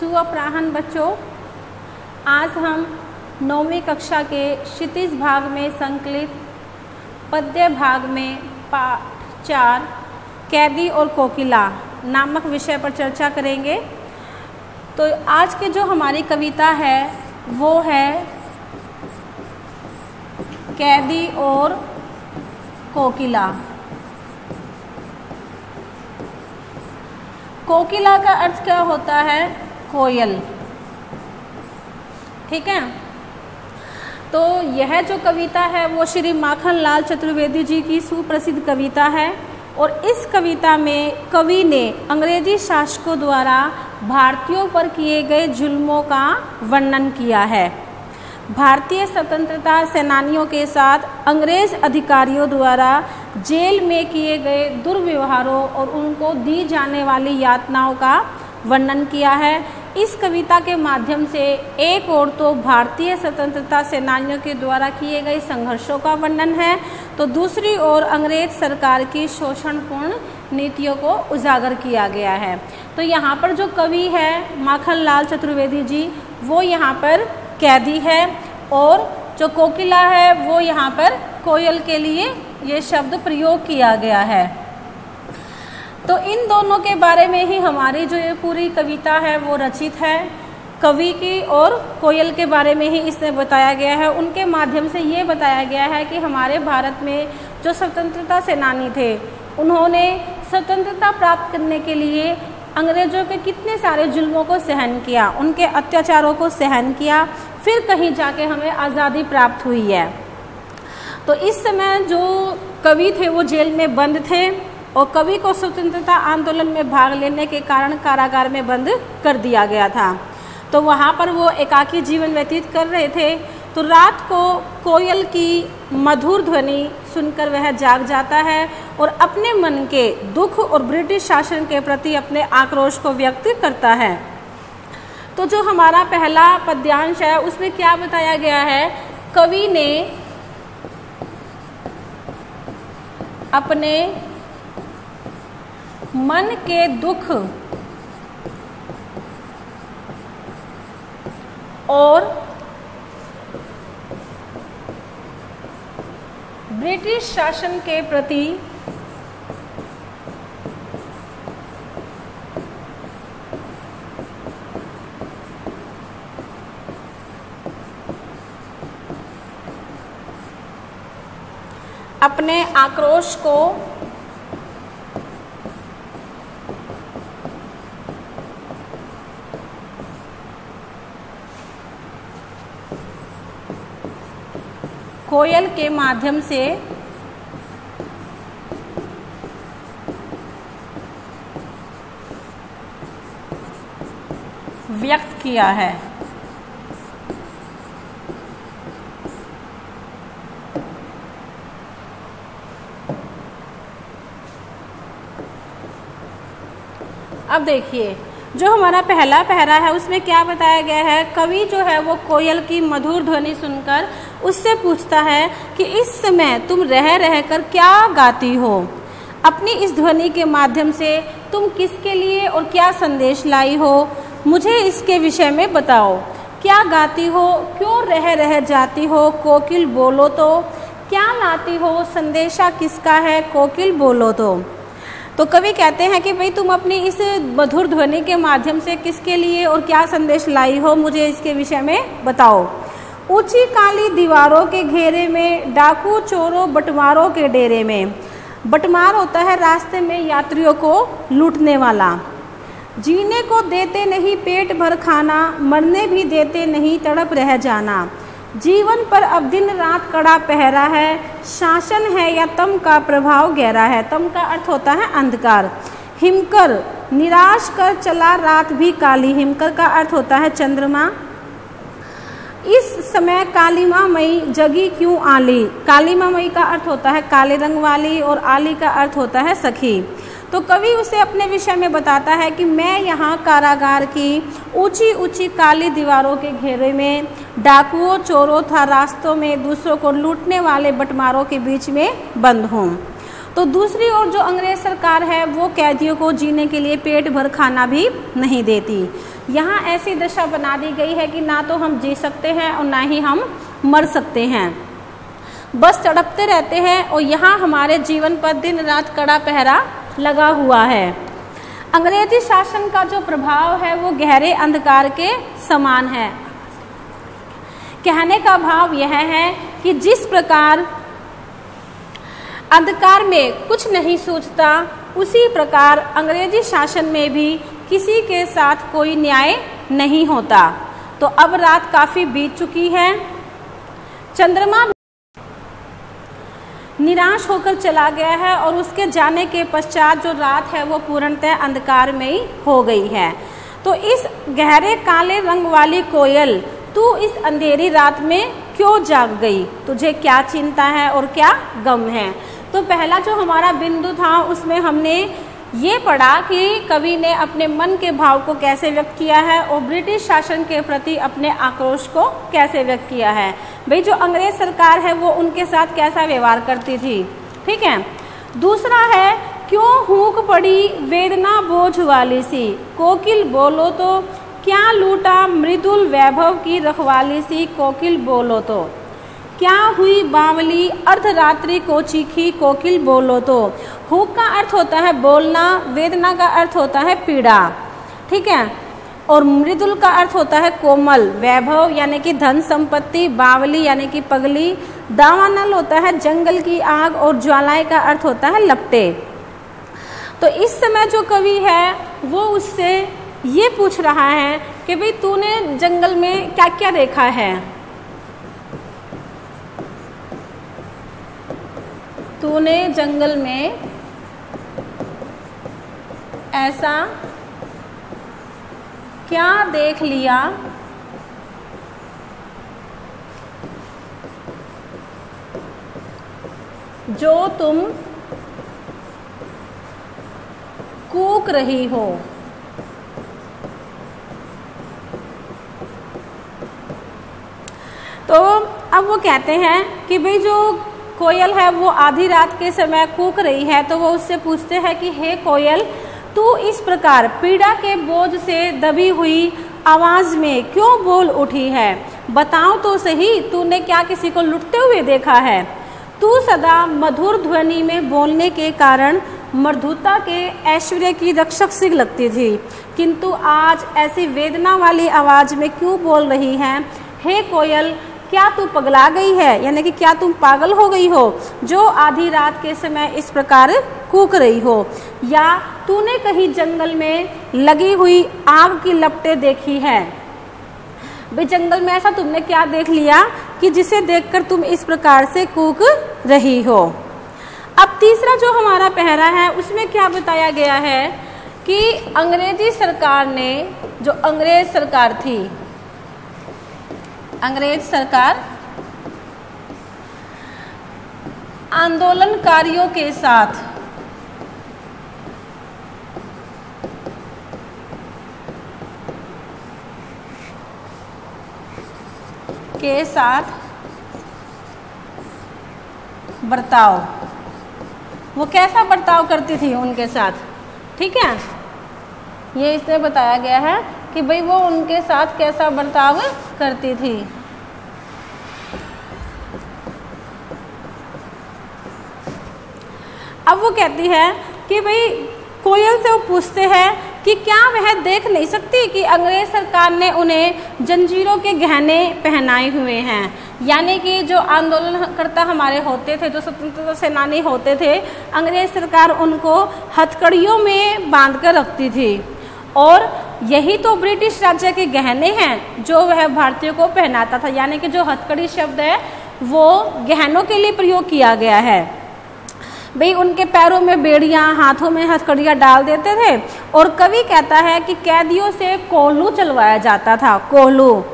सुअपराहन बच्चों, आज हम 9वीं कक्षा के क्षितिज भाग में संकलित पद्य भाग में पाठ 4 कैदी और कोकिला नामक विषय पर चर्चा करेंगे। तो आज की जो हमारी कविता है वो है कैदी और कोकिला। कोकिला का अर्थ क्या होता है? कोयल। ठीक है। तो यह जो कविता है वो श्री माखनलाल चतुर्वेदी जी की सुप्रसिद्ध कविता है और इस कविता में कवि ने अंग्रेजी शासकों द्वारा भारतीयों पर किए गए जुल्मों का वर्णन किया है। भारतीय स्वतंत्रता सेनानियों के साथ अंग्रेज अधिकारियों द्वारा जेल में किए गए दुर्व्यवहारों और उनको दी जाने वाली यातनाओं का वर्णन किया है। इस कविता के माध्यम से एक ओर तो भारतीय स्वतंत्रता सेनानियों के द्वारा किए गए संघर्षों का वर्णन है, तो दूसरी ओर अंग्रेज सरकार की शोषणपूर्ण नीतियों को उजागर किया गया है। तो यहाँ पर जो कवि है माखनलाल चतुर्वेदी जी वो यहाँ पर कैदी है और जो कोकिला है वो यहाँ पर कोयल के लिए ये शब्द प्रयोग किया गया है। तो इन दोनों के बारे में ही हमारी जो ये पूरी कविता है वो रचित है। कवि की और कोयल के बारे में ही इसमें बताया गया है। उनके माध्यम से ये बताया गया है कि हमारे भारत में जो स्वतंत्रता सेनानी थे उन्होंने स्वतंत्रता प्राप्त करने के लिए अंग्रेजों के कितने सारे जुल्मों को सहन किया, उनके अत्याचारों को सहन किया, फिर कहीं जाके हमें आज़ादी प्राप्त हुई है। तो इस समय जो कवि थे वो जेल में बंद थे और कवि को स्वतंत्रता आंदोलन में भाग लेने के कारण कारागार में बंद कर दिया गया था। तो वहाँ पर वो एकाकी जीवन व्यतीत कर रहे थे। तो रात को कोयल की मधुर ध्वनि सुनकर वह जाग जाता है और अपने मन के दुख और ब्रिटिश शासन के प्रति अपने आक्रोश को व्यक्त करता है। तो जो हमारा पहला पद्यांश है उसमें क्या बताया गया है? कवि ने अपने मन के दुख और ब्रिटिश शासन के प्रति अपने आक्रोश को कोयल के माध्यम से व्यक्त किया है। अब देखिए जो हमारा पहला पहरा है उसमें क्या बताया गया है? कवि जो है वो कोयल की मधुर ध्वनि सुनकर उससे पूछता है कि इस समय तुम रह रह कर क्या गाती हो? अपनी इस ध्वनि के माध्यम से तुम किसके लिए और क्या संदेश लाई हो? मुझे इसके विषय में बताओ। क्या गाती हो? क्यों रह रह जाती हो? कोकिल बोलो तो। क्या लाती हो? संदेशा किसका है? कोकिल बोलो तो कवि कहते हैं कि भाई तुम अपनी इस मधुर ध्वनि के माध्यम से किसके लिए और क्या संदेश लाई हो, मुझे इसके विषय में बताओ। ऊंची काली दीवारों के घेरे में, डाकू चोरों बटमारों के डेरे में। बटमार होता है रास्ते में यात्रियों को लूटने वाला। जीने को देते नहीं पेट भर खाना, मरने भी देते नहीं तड़प रह जाना। जीवन पर अब दिन रात कड़ा पहरा है, शासन है या तम का प्रभाव गहरा है। तम का अर्थ होता है अंधकार। हिमकर निराश कर चला रात भी काली। हिमकर का अर्थ होता है चंद्रमा। इस समय कालीमा मई जगी क्यों आली। कालीमा मई का अर्थ होता है काले रंग वाली और आली का अर्थ होता है सखी। तो कवि उसे अपने विषय में बताता है कि मैं यहाँ कारागार की ऊंची ऊंची काली दीवारों के घेरे में डाकुओं चोरों था रास्तों में दूसरों को लूटने वाले बटमारों के बीच में बंद हूँ। तो दूसरी ओर जो अंग्रेज सरकार है वो कैदियों को जीने के लिए पेट भर खाना भी नहीं देती। यहाँ ऐसी दशा बना दी गई है कि ना तो हम जी सकते हैं और ना ही हम मर सकते हैं, बस तड़पते रहते हैं और यहाँ हमारे जीवन पर दिन रात कड़ा पहरा लगा हुआ है। अंग्रेजी शासन का जो प्रभाव है वो गहरे अंधकार के समान है। कहने का भाव यह है कि जिस प्रकार अंधकार में कुछ नहीं सूझता, उसी प्रकार अंग्रेजी शासन में भी किसी के साथ कोई न्याय नहीं होता। तो अब रात काफी बीत चुकी है, चंद्रमा निराश होकर चला गया है और उसके जाने के पश्चात जो रात है वो पूर्णतः अंधकार में ही हो गई है। तो इस गहरे काले रंग वाली कोयल, तू इस अंधेरी रात में क्यों जाग गई? तुझे क्या चिंता है और क्या गम है? तो पहला जो हमारा बिंदु था उसमें हमने ये पढ़ा कि कवि ने अपने मन के भाव को कैसे व्यक्त किया है और ब्रिटिश शासन के प्रति अपने आक्रोश को कैसे व्यक्त किया है। भाई जो अंग्रेज सरकार है वो उनके साथ कैसा व्यवहार करती थी, ठीक है। दूसरा है, क्यों हूक पड़ी वेदना बोझ वाली सी, कोकिल बोलो तो क्या लूटा मृदुल वैभव की रखवाली सी, कोकिल बोलो तो क्या हुई बावली अर्धरात्रि को चीखी, कोकिल बोलो तो। हुक का अर्थ होता है बोलना, वेदना का अर्थ होता है पीड़ा, ठीक है, और मृदुल का अर्थ होता है कोमल, वैभव यानी कि धन संपत्ति, बावली यानी कि पगली, दावानल होता है जंगल की आग और ज्वालाएं का अर्थ होता है लपटे। तो इस समय जो कवि है वो उससे ये पूछ रहा है कि भाई तूने जंगल में क्या क्या देखा है, तूने जंगल में ऐसा क्या देख लिया जो तुम कूक रही हो। तो अब वो कहते हैं कि भाई जो कोयल है वो आधी रात के समय कूक रही है, तो वो उससे पूछते हैं कि हे कोयल, तू इस प्रकार पीड़ा के बोझ से दबी हुई आवाज में क्यों बोल उठी है? बताओ तो सही, तूने क्या किसी को लुटते हुए देखा है? तू सदा मधुर ध्वनि में बोलने के कारण मृदुता के ऐश्वर्य की रक्षक सी लगती थी, किंतु आज ऐसी वेदना वाली आवाज में क्यों बोल रही है? हे कोयल, क्या तू पगला गई है, यानी कि क्या तुम पागल हो गई हो जो आधी रात के समय इस प्रकार कूक रही हो? या तूने कहीं जंगल में लगी हुई आग की लपटें देखी है? भाई जंगल में ऐसा तुमने क्या देख लिया कि जिसे देखकर तुम इस प्रकार से कूक रही हो? अब तीसरा जो हमारा पहरा है उसमें क्या बताया गया है कि अंग्रेजी सरकार ने, जो अंग्रेज सरकार थी, अंग्रेज सरकार आंदोलनकारियों के साथ बर्ताव, वो कैसा बर्ताव करती थी उनके साथ, ठीक है। ये इसमें बताया गया है कि भाई वो उनके साथ कैसा बर्ताव करती थी। अब वो कहती है कि भाई कोयल से वो पूछते हैं कि क्या वह देख नहीं सकती कि अंग्रेज सरकार ने उन्हें जंजीरों के गहने पहनाए हुए हैं, यानी कि जो आंदोलनकर्ता हमारे होते थे, जो स्वतंत्रता सेनानी होते थे, अंग्रेज सरकार उनको हथकड़ियों में बांध कर रखती थी, और यही तो ब्रिटिश राज्य के गहने हैं जो वह भारतीयों को पहनाता था, यानी कि जो हथकड़ी शब्द है वो गहनों के लिए प्रयोग किया गया है। भाई उनके पैरों में बेड़ियां, हाथों में हथकड़ियां डाल देते थे, और कवि कहता है कि कैदियों से कोल्हू चलवाया जाता था, कोल्हू,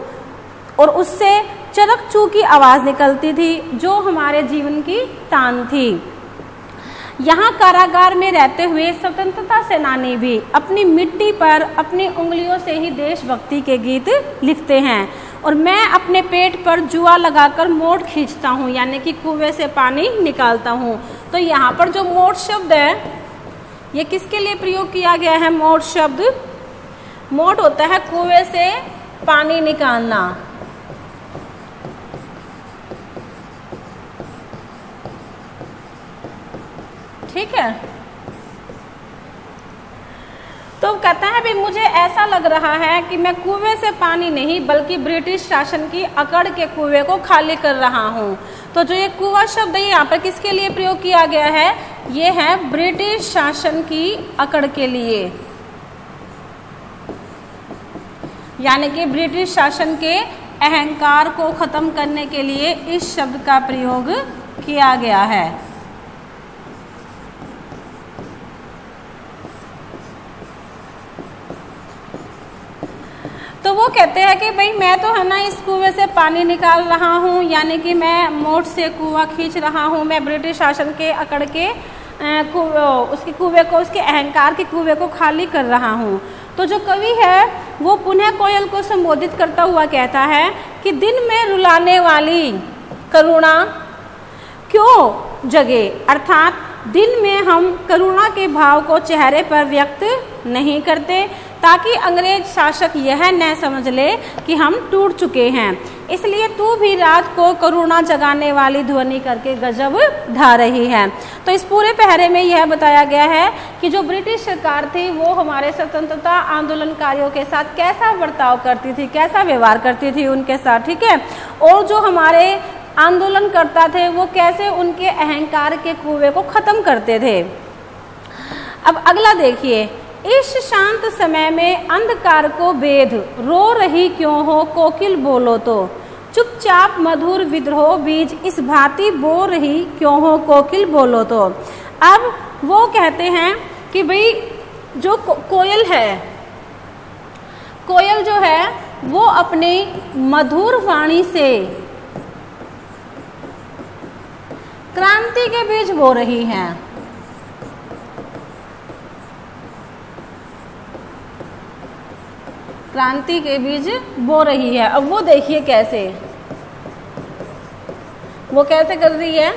और उससे चरक चू की आवाज निकलती थी जो हमारे जीवन की तान थी। यहाँ कारागार में रहते हुए स्वतंत्रता सेनानी भी अपनी मिट्टी पर अपनी उंगलियों से ही देशभक्ति के गीत लिखते हैं, और मैं अपने पेट पर जुआ लगाकर मोट खींचता हूँ, यानी कि कुएं से पानी निकालता हूँ। तो यहाँ पर जो मोट शब्द है ये किसके लिए प्रयोग किया गया है? मोट शब्द, मोट होता है कुएं से पानी निकालना। ठीक है, तो कहता है भी मुझे ऐसा लग रहा है कि मैं कुएं से पानी नहीं बल्कि ब्रिटिश शासन की अकड़ के कुएं को खाली कर रहा हूँ। तो जो ये कुआं शब्द है यहाँ पर किसके लिए प्रयोग किया गया है? ये है ब्रिटिश शासन की अकड़ के लिए, यानी कि ब्रिटिश शासन के अहंकार को खत्म करने के लिए इस शब्द का प्रयोग किया गया है। तो वो कहते हैं कि भाई मैं तो है ना इस कुएं से पानी निकाल रहा हूँ, यानी कि मैं मोट से कुआं खींच रहा हूँ, मैं ब्रिटिश शासन के अकड़ के उसके कुएं को, उसके अहंकार के कुएं को खाली कर रहा हूँ। तो जो कवि है वो पुनः कोयल को संबोधित करता हुआ कहता है कि दिन में रुलाने वाली करुणा क्यों जगे, अर्थात दिन में हम करुणा के भाव को चेहरे पर व्यक्त नहीं करते ताकि अंग्रेज शासक यह न समझ ले कि हम टूट चुके हैं, इसलिए तू भी रात को करुणा जगाने वाली ध्वनि करके गजब ढा रही है। तो इस पूरे पहरे में यह बताया गया है कि जो ब्रिटिश सरकार थी वो हमारे स्वतंत्रता आंदोलनकारियों के साथ कैसा बर्ताव करती थी, कैसा व्यवहार करती थी उनके साथ, ठीक है, और जो हमारे आंदोलन करता थे वो कैसे उनके अहंकार के कुएं को खत्म करते थे। अब अगला देखिए, इस शांत समय में अंधकार को बेध रो रही क्यों हो कोकिल बोलो तो, चुपचाप मधुर विद्रोह बीज इस भांति बो रही क्यों हो कोकिल बोलो तो। अब वो कहते हैं कि भाई जो कोयल है, कोयल जो है वो अपनी मधुर वाणी से क्रांति के बीज बो रही हैं। क्रांति के बीज बो रही है। अब वो देखिए कैसे, वो कैसे कर रही है।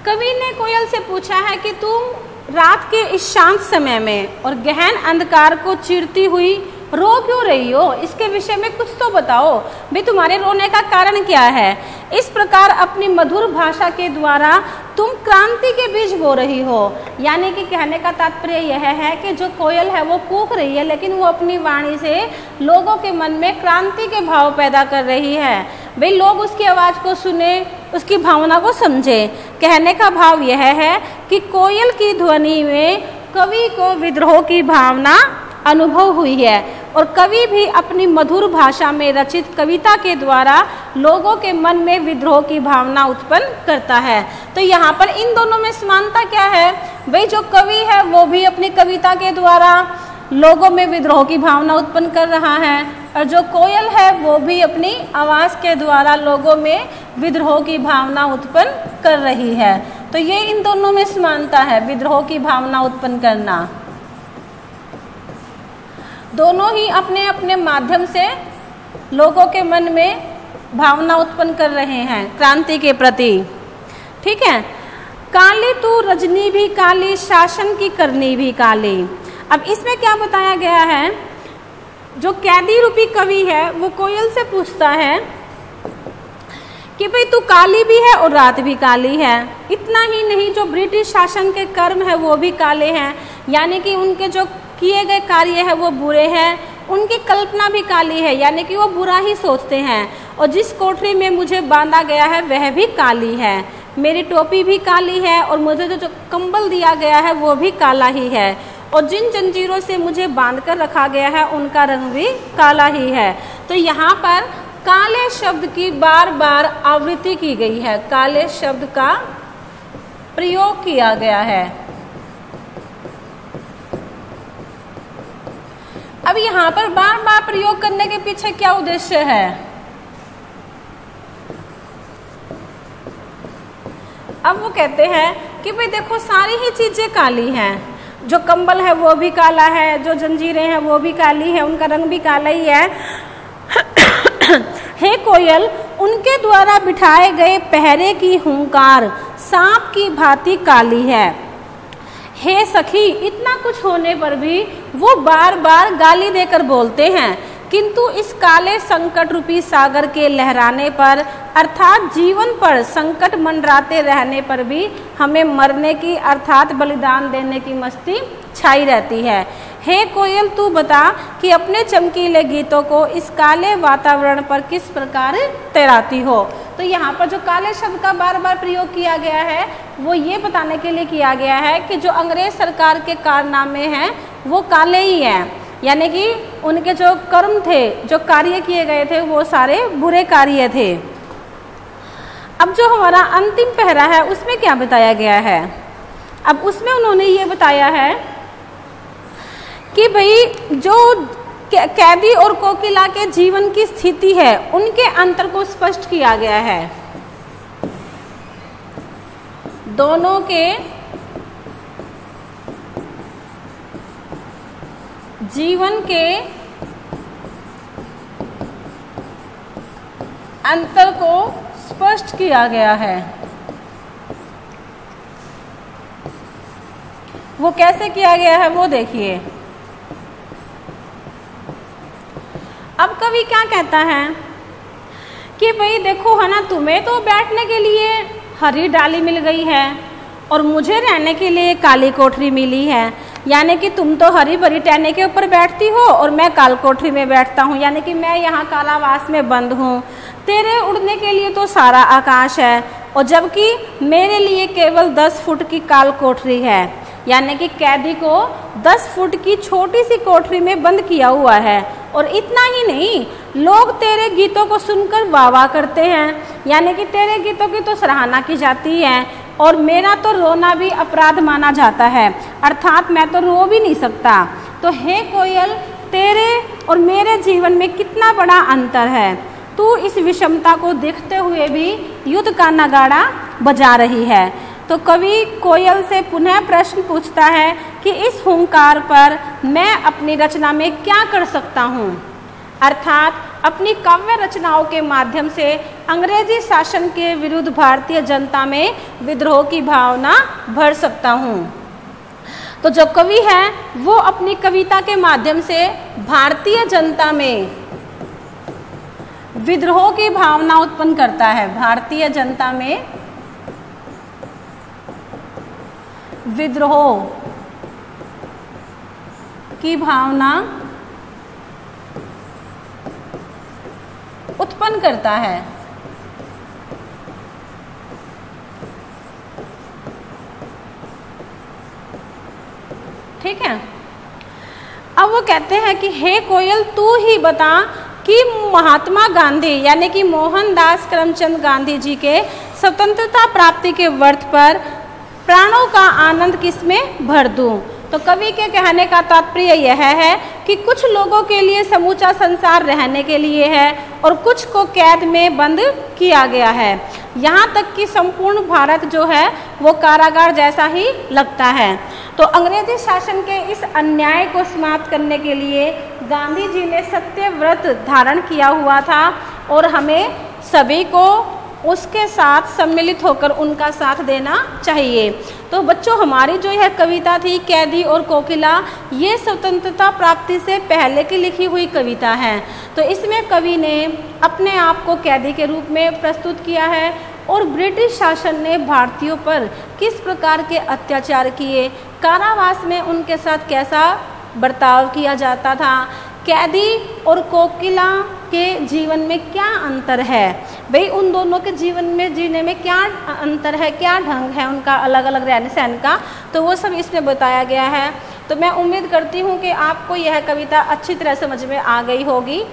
कवि ने कोयल से पूछा है कि तुम रात के इस शांत समय में और गहन अंधकार को चीरती हुई रो क्यों रही हो, इसके विषय में कुछ तो बताओ, भाई तुम्हारे रोने का कारण क्या है। इस प्रकार अपनी मधुर भाषा के द्वारा तुम क्रांति के बीज बो रही हो, यानी कि कहने का तात्पर्य यह है कि जो कोयल है वो कूक रही है लेकिन वो अपनी वाणी से लोगों के मन में क्रांति के भाव पैदा कर रही है, भाई लोग उसकी आवाज़ को सुने, उसकी भावना को समझे। कहने का भाव यह है कि कोयल की ध्वनि में कवि को विद्रोह की भावना अनुभव हुई है और कवि भी अपनी मधुर भाषा में रचित कविता के द्वारा लोगों के मन में विद्रोह की भावना उत्पन्न करता है। तो यहाँ पर इन दोनों में समानता क्या है, भाई जो कवि है वो भी अपनी कविता के द्वारा लोगों में विद्रोह की भावना उत्पन्न कर रहा है और जो कोयल है वो भी अपनी आवाज़ के द्वारा लोगों में विद्रोह की भावना उत्पन्न कर रही है। तो ये इन दोनों में समानता है, विद्रोह की भावना उत्पन्न करना। दोनों ही अपने अपने माध्यम से लोगों के मन में भावना उत्पन्न कर रहे हैं क्रांति के प्रति, ठीक है। काली तू रजनी भी काली, शासन की करनी भी काली। अब इसमें क्या बताया गया है, जो कैदी रूपी कवि है वो कोयल से पूछता है कि भाई तू काली भी है और रात भी काली है। इतना ही नहीं, जो ब्रिटिश शासन के कर्म है वो भी काले हैं, यानी कि उनके जो किए गए कार्य है वो बुरे हैं, उनकी कल्पना भी काली है, यानी कि वो बुरा ही सोचते हैं। और जिस कोठरी में मुझे बांधा गया है वह भी काली है, मेरी टोपी भी काली है और मुझे जो कंबल दिया गया है वो भी काला ही है, और जिन जंजीरों से मुझे बांध कर रखा गया है उनका रंग भी काला ही है। तो यहाँ पर काले शब्द की बार बार आवृत्ति की गई है, काले शब्द का प्रयोग किया गया है। अब यहाँ पर बार बार प्रयोग करने के पीछे क्या उद्देश्य है, अब वो कहते हैं कि भाई देखो सारी ही चीजें काली हैं, जो कंबल है वो भी काला है, जो जंजीरें हैं वो भी काली है, उनका रंग भी काला ही है। हे कोयल, उनके द्वारा बिठाए गए पहरे की हुंकार सांप की भांति काली है। हे सखी, इतना कुछ होने पर भी वो बार बार गाली देकर बोलते हैं, किंतु इस काले संकट रूपी सागर के लहराने पर अर्थात जीवन पर संकट मंडराते रहने पर भी हमें मरने की अर्थात बलिदान देने की मस्ती छाई रहती है। हे कोयल, तू बता कि अपने चमकीले गीतों को इस काले वातावरण पर किस प्रकार तैराती हो। तो यहाँ पर जो काले शब्द का बार बार प्रयोग किया गया है वो ये बताने के लिए किया गया है कि जो अंग्रेज सरकार के कारनामे हैं वो काले ही हैं, यानी कि उनके जो कर्म थे, जो कार्य किए गए थे वो सारे बुरे कार्य थे। अब जो हमारा अंतिम पहरा है उसमें क्या बताया गया है? अब उसमें उन्होंने ये बताया है कि भाई जो कैदी और कोकिला के जीवन की स्थिति है उनके अंतर को स्पष्ट किया गया है। दोनों के जीवन के अंतर को स्पष्ट किया गया है। वो कैसे किया गया है वो देखिए। अब कवि क्या कहता है कि भाई देखो है ना, तुम्हें तो बैठने के लिए हरी डाली मिल गई है और मुझे रहने के लिए काली कोठरी मिली है, यानी कि तुम तो हरी भरी टहनी के ऊपर बैठती हो और मैं काल कोठरी में बैठता हूँ, यानी कि मैं यहाँ कारावास में बंद हूँ। तेरे उड़ने के लिए तो सारा आकाश है और जबकि मेरे लिए केवल 10 फुट की काल कोठरी है, यानी कि कैदी को 10 फुट की छोटी सी कोठरी में बंद किया हुआ है। और इतना ही नहीं, लोग तेरे गीतों को सुनकर वाह वाह करते हैं, यानी कि तेरे गीतों की तो सराहना की जाती है और मेरा तो रोना भी अपराध माना जाता है, अर्थात मैं तो रो भी नहीं सकता। तो हे कोयल, तेरे और मेरे जीवन में कितना बड़ा अंतर है। तू इस विषमता को देखते हुए भी युद्ध का नगाड़ा बजा रही है। तो कवि कोयल से पुनः प्रश्न पूछता है कि इस हुंकार पर मैं अपनी रचना में क्या कर सकता हूँ, अर्थात अपनी काव्य रचनाओं के माध्यम से अंग्रेजी शासन के विरुद्ध भारतीय जनता में विद्रोह की भावना भर सकता हूँ। तो जो कवि है वो अपनी कविता के माध्यम से भारतीय जनता में विद्रोह की भावना उत्पन्न करता है। भारतीय जनता में विद्रोह की भावना उत्पन्न करता है। ठीक है। अब वो कहते हैं कि हे कोयल, तू ही बता कि महात्मा गांधी यानी कि मोहनदास करमचंद गांधी जी के स्वतंत्रता प्राप्ति के व्रत पर प्राणों का आनंद किसमें भर दूं। तो कवि के कहने का तात्पर्य यह है कि कुछ लोगों के लिए समूचा संसार रहने के लिए है और कुछ को कैद में बंद किया गया है। यहाँ तक कि संपूर्ण भारत जो है वो कारागार जैसा ही लगता है। तो अंग्रेजी शासन के इस अन्याय को समाप्त करने के लिए गांधी जी ने सत्य व्रत धारण किया हुआ था और हमें सभी को उसके साथ सम्मिलित होकर उनका साथ देना चाहिए। तो बच्चों, हमारी जो यह कविता थी कैदी और कोकिला, ये स्वतंत्रता प्राप्ति से पहले की लिखी हुई कविता है। तो इसमें कवि ने अपने आप को कैदी के रूप में प्रस्तुत किया है और ब्रिटिश शासन ने भारतीयों पर किस प्रकार के अत्याचार किए, कारावास में उनके साथ कैसा बर्ताव किया जाता था, कैदी और कोकिला के जीवन में क्या अंतर है, भाई उन दोनों के जीवन में जीने में क्या अंतर है, क्या ढंग है उनका अलग अलग रहने सहन का, तो वो सब इसमें बताया गया है। तो मैं उम्मीद करती हूँ कि आपको यह कविता अच्छी तरह समझ में आ गई होगी।